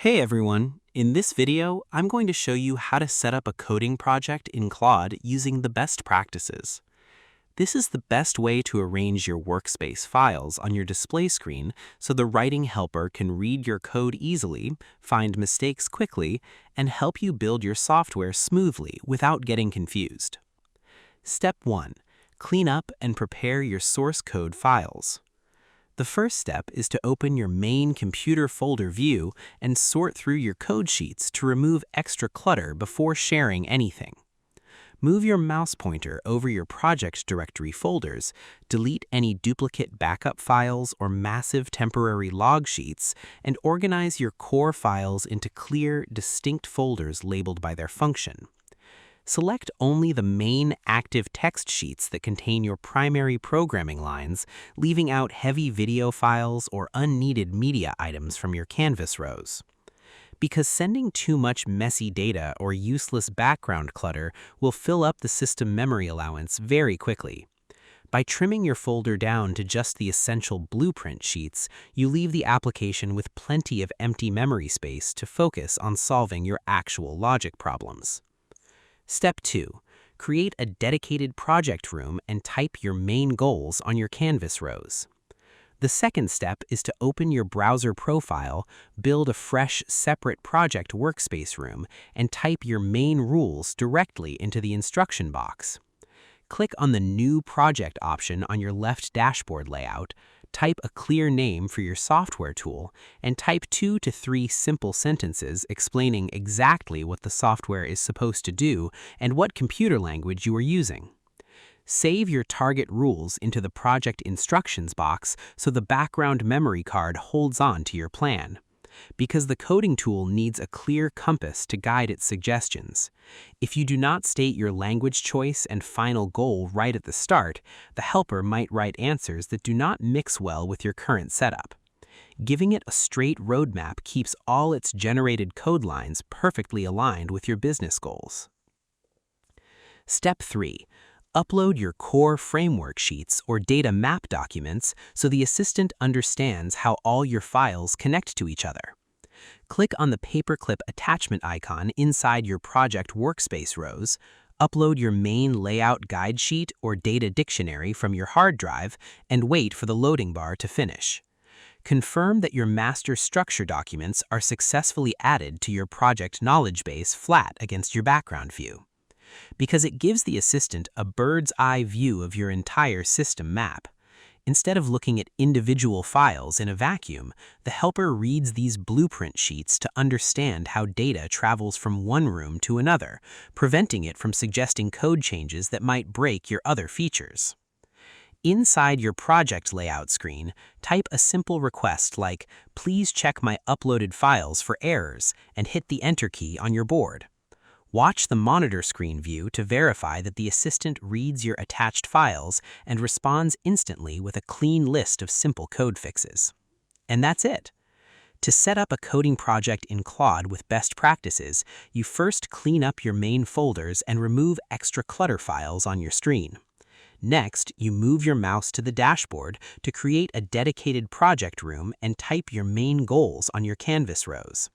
Hey everyone! In this video, I'm going to show you how to set up a coding project in Claude using the best practices. This is the best way to arrange your workspace files on your display screen so the writing helper can read your code easily, find mistakes quickly, and help you build your software smoothly without getting confused. Step 1. Clean up and prepare your source code files. The first step is to open your main computer folder view and sort through your code sheets to remove extra clutter before sharing anything. Move your mouse pointer over your project directory folders, delete any duplicate backup files or massive temporary log sheets, and organize your core files into clear, distinct folders labeled by their function. Select only the main active text sheets that contain your primary programming lines, leaving out heavy video files or unneeded media items from your canvas rows. Because sending too much messy data or useless background clutter will fill up the system memory allowance very quickly. By trimming your folder down to just the essential blueprint sheets, you leave the application with plenty of empty memory space to focus on solving your actual logic problems. Step 2. Create a dedicated project room and type your main goals on your canvas rows. The second step is to open your browser profile, build a fresh, separate project workspace room, and type your main rules directly into the instruction box. Click on the New Project option on your left dashboard layout, type a clear name for your software tool, and type 2 to 3 simple sentences explaining exactly what the software is supposed to do and what computer language you are using. Save your target rules into the project instructions box so the background memory card holds on to your plan. Because the coding tool needs a clear compass to guide its suggestions. If you do not state your language choice and final goal right at the start, the helper might write answers that do not mix well with your current setup. Giving it a straight roadmap keeps all its generated code lines perfectly aligned with your business goals. Step 3. Upload your core framework sheets or data map documents so the assistant understands how all your files connect to each other. Click on the paperclip attachment icon inside your project workspace rows, upload your main layout guide sheet or data dictionary from your hard drive, and wait for the loading bar to finish. Confirm that your master structure documents are successfully added to your project knowledge base flat against your background view. Because it gives the assistant a bird's eye view of your entire system map. Instead of looking at individual files in a vacuum, the helper reads these blueprint sheets to understand how data travels from one room to another, preventing it from suggesting code changes that might break your other features. Inside your project layout screen, type a simple request like, "Please check my uploaded files for errors," and hit the Enter key on your board. Watch the monitor screen view to verify that the assistant reads your attached files and responds instantly with a clean list of simple code fixes. And that's it. To set up a coding project in Claude with best practices, you first clean up your main folders and remove extra clutter files on your screen. Next, you move your mouse to the dashboard to create a dedicated project room and type your main goals on your canvas rows.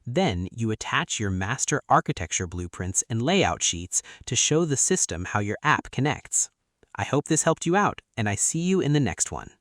Then, you attach your master architecture blueprints and layout sheets to show the system how your app connects. I hope this helped you out, and I see you in the next one.